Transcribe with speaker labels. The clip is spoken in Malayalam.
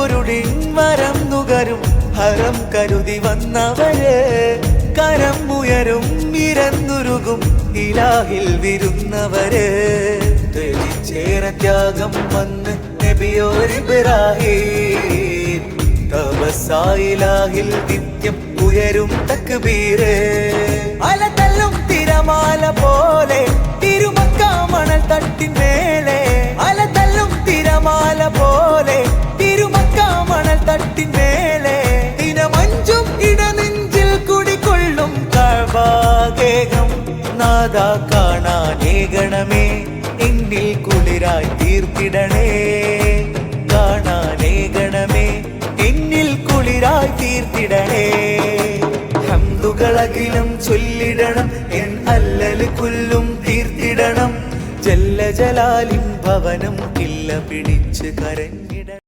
Speaker 1: പൊരുളിൻ വരം നുകരും ഹരം കരുതി വന്നവര് കരം ഉയരും ഇരന്നുരുകും ഇലാഹിൽ വിരുന്നവര് തെളിച്ചേറെ ത്യാഗം വന്ന് നബിയോരിബ്രാഹീം തപസ്സായിലാഹിൽ നിത്യം ഉയരും തക്ബീര് അലതല്ലും തിരമാല പോലെ തിരുമക്ക മണൽ തട്ടിന്മേലെ അലതല്ലും തിരമാല പോലെ തിരുമക്ക മണൽ തട്ടിന്മേലെ ദിനമഞ്ചും ഇടനെഞ്ചിൽ കുടികൊള്ളും കഅബാഗേഹം നാദാ കാണാനേകണമേ എന്നിൽ കുളിരായി തീർത്തിടണേ കാണാനേകണമേ എന്നിൽ കുളിരായി തീർത്തിടണേ ഹംദുകളകിലും ചൊല്ലിടണം എൻ അല്ലൽ കുല്ലും തീർത്തിടണം ജല്ല ജലാലിൻ ഭവനം കില്ല പിടിച്ച് കരഞ്ഞു